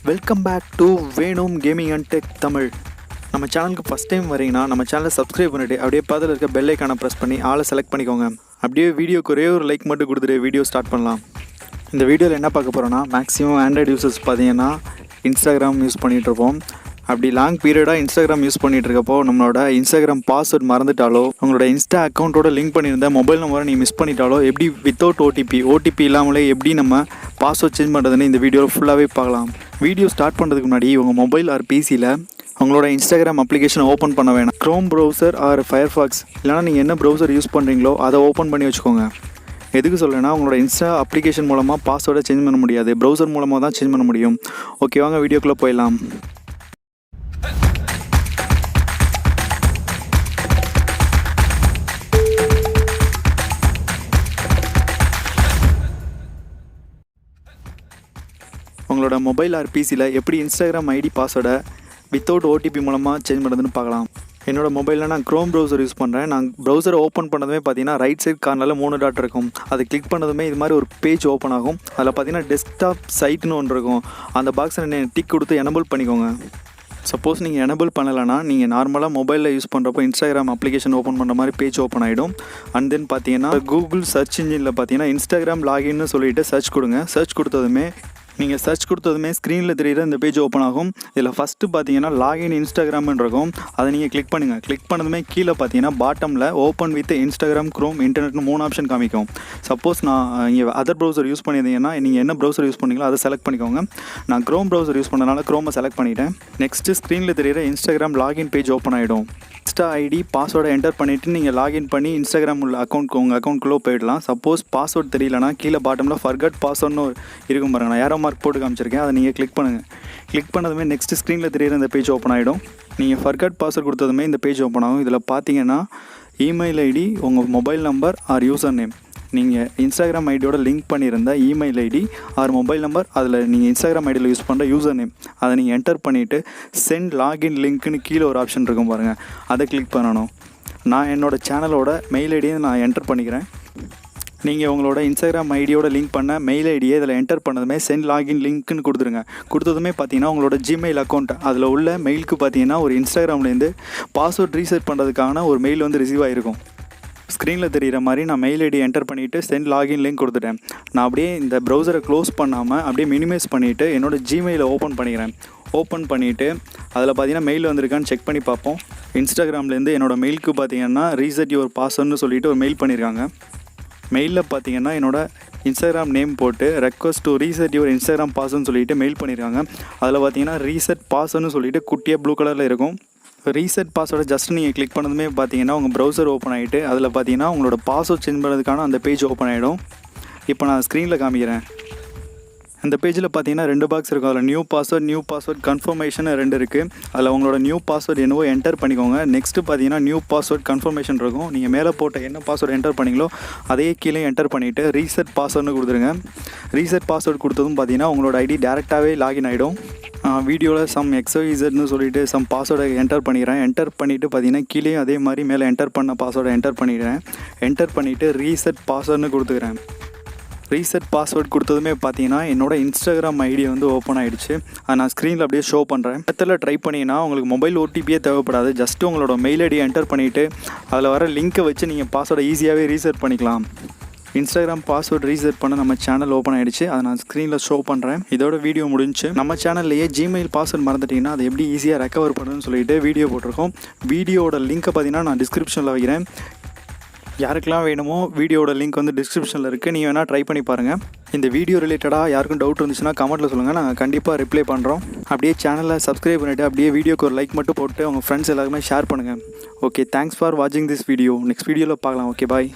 Welcome back to வேணும் gaming and tech Tamil. நம்ம சேனலுக்கு ஃபஸ்ட் டைம் வரீங்கன்னா நம்ம சேனலை சப்ஸ்கிரைப் பண்ணிவிட்டு அப்படியே பக்கத்தில் இருக்க பெல் ஐக்கானை ப்ரெஸ் பண்ணி ஆளை செலக்ட் பண்ணிக்கோங்க. அப்படியே வீடியோக்கு ஒரே ஒரு லைக் மட்டும் கொடுத்துட்டு வீடியோ ஸ்டார்ட் பண்ணலாம். இந்த வீடியோவில் என்ன பார்க்க போகிறோன்னா, மேக்ஸிமம் ஆண்ட்ராய்டு யூசர்ஸ் பார்த்தீங்கன்னா இன்ஸ்டாகிராம் யூஸ் பண்ணிகிட்ருப்போம். அப்படி லாங் பீரியடாக இன்ஸ்டாகிராம் யூஸ் பண்ணிகிட்டு இருக்கப்போ நம்மளோட இன்ஸ்டாகிராம் பாஸ்வேர்ட் மறந்துட்டாலோ, உங்களோட இன்ஸ்டா அக்கௌண்ட்டோட லிங்க் பண்ணியிருந்த மொபைல் நம்பரை நீங்கள் மிஸ் பண்ணிட்டாலோ, எப்படி வித்தவுட் ஓடிபி இல்லாமலே எப்படி நம்ம பாஸ்வேர்ட் சேஞ்ச் பண்ணுறதுன்னு இந்த வீடியோவில் ஃபுல்லாகவே பார்க்கலாம். வீடியோ ஸ்டார்ட் பண்ணுறதுக்கு முன்னாடி உங்கள் மொபைல் ஆர் பிசியில் உங்களோட இன்ஸ்டாகிராம் அப்ளிகேஷனை ஓப்பன் பண்ண வேணாம். க்ரோம் ப்ரௌசர் ஆர் ஃபயர்ஃபாக்ஸ் இல்லைனா நீங்கள் என்ன ப்ரௌசர் யூஸ் பண்ணுறீங்களோ அதை ஓப்பன் பண்ணி வச்சுக்கோங்க. எதுக்கு சொல்லேன்னா, உங்களோட இன்ஸ்டா அப்ளிகேஷன் மூலமாக பாஸ்வேர்டை சேஞ்ச் பண்ண முடியாது, ப்ரௌசர் மூலமாக தான் சேஞ்ச் பண்ண முடியும். ஓகே, வாங்க வீடியோக்குள்ளே போயிடலாம். உங்களோட மொபைல் ஆர் பிசியில் எப்படி இன்ஸ்டாகிராம் ஐடி பாஸ்வேர்டை வித்தவுட் ஓடிபி மூலமாக சேஞ்ச் பண்ணுறதுன்னு பார்க்கலாம். என்னோடய மொபைலில் நான் க்ரோம் ப்ரௌசர் யூஸ் பண்ணுறேன். நான் ப்ரௌசரை ஓப்பன் பண்ணதுமே பார்த்தீங்கன்னா ரைட் சைட் கார்னரில் 3 டாட் இருக்கும். அதை கிளிக் பண்ணதுமே இது மாதிரி ஒரு பேஜ் ஓப்பன் ஆகும். அதில் பார்த்தீங்கன்னா டெஸ்க்டாப் சைட்னு ஒன்று இருக்கும். அந்த பாக்ஸை நீங்கள் டிக் கொடுத்து எனபிள் பண்ணிக்கோங்க. சப்போஸ் நீங்கள் எனபிள் பண்ணலைன்னா நீங்கள் நார்மலாக மொபைலில் யூஸ் பண்ணுறப்போ இன்ஸ்டாகிராம் அப்ளிகேஷன் ஓப்பன் பண்ணுற மாதிரி பேஜ் ஓப்பன் ஆகிடும். அண்ட் தென் பார்த்தீங்கன்னா கூகுள் சர்ச் இன்ஜினில் பார்த்தீங்கன்னா இன்ஸ்டாகிராம் லாகின்னு சொல்லிவிட்டு சர்ச் கொடுங்க. சர்ச் கொடுத்ததுமே ஸ்க்ரீனில் தெரிகிற இந்த பேஜ் ஓப்பன் ஆகும். இதில் ஃபஸ்ட்டு பார்த்தீங்கன்னா லாகின் இன்ஸ்டாகிராம்னு இருக்கும். அதை நீங்கள் கிளிக் பண்ணுங்கள். கிளிக் பண்ணதுமே கீழே பார்த்தீங்கன்னா பாட்டமில் ஓப்பன் வித் இன்ஸ்டாகிராம், க்ரோம், இன்டர்நெட்னு 3 ஆப்ஷன் காமிக்கும். சப்போஸ் நான் இங்கே அதர் ப்ரௌசர் யூஸ் பண்ணியிருந்தீங்கன்னா நீங்கள் என்ன ப்ரௌசர் யூஸ் பண்ணீங்களோ அதை செலக்ட் பண்ணிக்கோங்க. நான் க்ரோம் ப்ரௌசர் யூஸ் பண்ணனால க்ரோமை செலக்ட் பண்ணிவிட்டேன். நெக்ஸ்ட்டு ஸ்க்ரீனில் தெரிகிற இன்ஸ்டாகிராம் லாகின் பேஜ் ஓப்பன் ஆகிடும். இன்ஸ்டா ஐடி பாஸ்வேர்டை என்டர் பண்ணிவிட்டு நீங்கள் லாகின் பண்ணி இன்ஸ்டாகிராம் உள்ள உங்கள் அக்கௌண்ட்குள்ளே போயிடலாம். சப்போஸ் பாஸ்வேர்ட் தெரியலனா கீழே பாட்டமில் ஃபர்கட் பாஸ்வேர்ட்னு இருக்கும் பாருங்கள். நான் ஏரோ மார்க் போட்டு காமிச்சிருக்கேன், அதை நீங்கள் கிளிக் பண்ணுங்கள். கிளிக் பண்ணதுமே நெக்ஸ்ட் ஸ்க்ரீனில் தெரியிற இந்த பேஜ் ஓப்பன் ஆகிடும். நீங்கள் ஃபர்கட் பாஸ்வேர்ட் கொடுத்ததுமே இந்த பேஜ் ஓப்பன் ஆகும். இதில் பார்த்தீங்கன்னா இமெயில் ஐடி, உங்கள் mobile number or user name, நீங்கள் இன்ஸ்டாகிராம் ஐடியோட லிங்க் பண்ணியிருந்த email ID or mobile number, அதில் நீங்கள் இன்ஸ்டாகிராம் ஐடியில் யூஸ் பண்ணுற யூசர் நேம் அதை நீங்கள் என்டர் பண்ணிவிட்டு சென்ட் லாகின் லிங்க்னு கீழே ஒரு ஆப்ஷன் இருக்கும் பாருங்கள், அதை கிளிக் பண்ணணும். நான் என்னோடய சேனலோட மெயில் ஐடியை நான் என்டர் பண்ணிக்கிறேன். நீங்கள் உங்களோட இன்ஸ்டாகிராம் ஐடியோட லிங்க் பண்ண மெயில் ஐடியை இதில் என்டர் பண்ணதுமே சென்ட் லாகின் லிங்க்னு கொடுத்துருங்க. கொடுத்ததுமே பார்த்தீங்கன்னா உங்களோட ஜிமெயில் அக்கௌண்ட் அதில் உள்ள மெயிலுக்கு பார்த்தீங்கன்னா ஒரு இன்ஸ்டாகிராம்லேருந்து பாஸ்வேர்ட் ரீசெட் பண்ணுறதுக்கான ஒரு மெயில் வந்து ரிசீவ் ஆகிருக்கும். ஸ்க்ரீனில் தெரிகிற மாதிரி நான் மெயில் ஐடி என்டர் பண்ணிவிட்டு சென்ட் லாகின் லிங்க் கொடுத்துட்டேன். நான் அப்படியே இந்த ப்ரௌசரை க்ளோஸ் பண்ணாமல் அப்படியே மினிமைஸ் பண்ணிவிட்டு என்னோடய ஜிமெயிலை ஓப்பன் பண்ணிக்கிறேன். ஓப்பன் பண்ணிவிட்டு அதில் பார்த்தீங்கன்னா மெயில் வந்திருக்கான்னு செக் பண்ணி பார்ப்போம். இன்ஸ்டாகிராம்லேருந்து என்னோடய மெயிலுக்கு பார்த்தீங்கன்னா ரீசெட் யுவர் பாஸ்வேர்ட்னு சொல்லிவிட்டு ஒரு மெயில் பண்ணியிருக்காங்க. மெயிலில் பார்த்தீங்கன்னா என்னோடய இன்ஸ்டாகிராம் நேம் போட்டு request to reset your Instagram பாஸ்வேர்ட்னு சொல்லிவிட்டு மெயில் பண்ணியிருக்காங்க. அதில் பார்த்தீங்கன்னா ரீசெட் பாஸ்வேர்ட்னு சொல்லிவிட்டு குட்டியாக ப்ளூ கலரில் இருக்கும். ரீசெட் பாஸ்வேர்டை ஜஸ்ட் நீங்கள் கிளிக் பண்ணதுமே பார்த்தீங்கன்னா உங்கள் ப்ரௌசர் ஓப்பன் ஆகிட்டு அதில் பார்த்தீங்கன்னா உங்களோட பாஸ்வேர்ட் சேஞ்ச் பண்ணுறதுக்கான அந்த பேஜ் ஓப்பன் ஆகிடும். இப்போ நான் ஸ்க்ரீனில் காமிக்கிறேன். அந்த பேஜில் பார்த்தீங்கன்னா 2 பாக்ஸ் இருக்கும். அதில் நியூ பாஸ்வேர்ட் கன்ஃபர்மேஷன் 2 இருக்குது. அதில் உங்களோட நியூ பாஸ்வேர்ட் என்னவோ என்டர் பண்ணிக்கோங்க. நெக்ஸ்ட்டு பார்த்தீங்கன்னா நியூ பாஸ்வேர்ட் கன்ஃபர்மேஷன் இருக்கும். நீங்கள் மேலே போட்ட என்ன பாஸ்வேர்ட் என்டர் பண்ணிங்களோ அதே கீழே என்டர் பண்ணிவிட்டு ரீசெட் பாஸ்வேர்ட்னு கொடுத்துருங்க. ரீசெட் பாஸ்வேர்ட் கொடுத்ததும் பார்த்தீங்கன்னா உங்களோட ஐடி டேரெக்டாகவே லாகின் ஆகிடும். வீடியோவில் சம் XYZன்னு சொல்லிவிட்டு சம் பாஸ்வேர்டை என்டர் பண்ணிக்கிறேன். என்டர் பண்ணிவிட்டு பார்த்தீங்கன்னா கீழே அதே மாதிரி மேலே என்டர் பண்ண பாஸ்வேர்டை என்டர் பண்ணிடுறேன். என்டர் பண்ணிவிட்டு ரீசெட் பாஸ்வேர்ட்னு கொடுத்துக்கிறேன். ரீசெட் பாஸ்வேர்ட் கொடுத்ததுமே பார்த்தீங்கன்னா என்னோடய இன்ஸ்டாகிராம் ஐடி வந்து ஓப்பன் ஆகிடுச்சு. அதை நான் ஸ்க்ரீனில் அப்படியே ஷோ பண்ணுறேன். இடத்துல ட்ரை பண்ணிங்கன்னா உங்களுக்கு மொபைல் ஓடிபியே தேவைப்படாது. ஜஸ்ட்டு உங்களோட மெயில் ஐடியை என்டர் பண்ணிவிட்டு அதில் வர லிங்க்கை வச்சு நீங்கள் பாஸ்வேர்டை ஈஸியாகவே ரீசெட் பண்ணிக்கலாம். இன்ஸ்டாகிராம் பாஸ்வேர்ட் ரீசெட் பண்ண நம்ம சேனல் ஓப்பன் ஆகிடுச்சு. அதை நான் ஸ்க்ரீனில் ஷோ பண்ணுறேன். இதோட வீடியோ முடிஞ்சு. நம்ம சேனல்லையே ஜிமெயில் பாஸ்வேர்ட் மறந்துட்டிங்கன்னா அதை எப்படி ஈஸியாக ரெக்கவர் பண்ணுன்னு சொல்லிட்டு வீடியோ போட்டிருக்கோம். வீடியோட லிங்க்கை பார்த்தீங்கன்னா நான் டிஸ்கிரிப்ஷனில் வைக்கிறேன். யாருக்கெல்லாம் வேணுமோ வீடியோட லிங்க் வந்து டிஸ்கிரிப்ஷனில் இருக்குது. நீங்கள் வேணால் ட்ரை பண்ணி பாருங்கள். இந்த வீடியோ ரிலேட்டடாக யாருக்கும் டவுட் இருந்துச்சுன்னா கமெண்ட்டில் சொல்லுங்கள், நாங்கள் கண்டிப்பாக ரிப்ளை பண்ணுறோம். அப்படியே சேனலை சப்ஸ்கிரைப் பண்ணிவிட்டு அப்படியே வீடியோக்கு ஒரு லைக் மட்டும் போட்டு உங்கள் ஃப்ரெண்ட்ஸ் எல்லாருமே ஷேர் பண்ணுங்கள். ஓகே, தேங்க்ஸ் ஃபார் வாட்சிங் திஸ் வீடியோ. நெக்ஸ்ட் வீடியோவில் பார்க்கலாம். ஓகே, பாய்.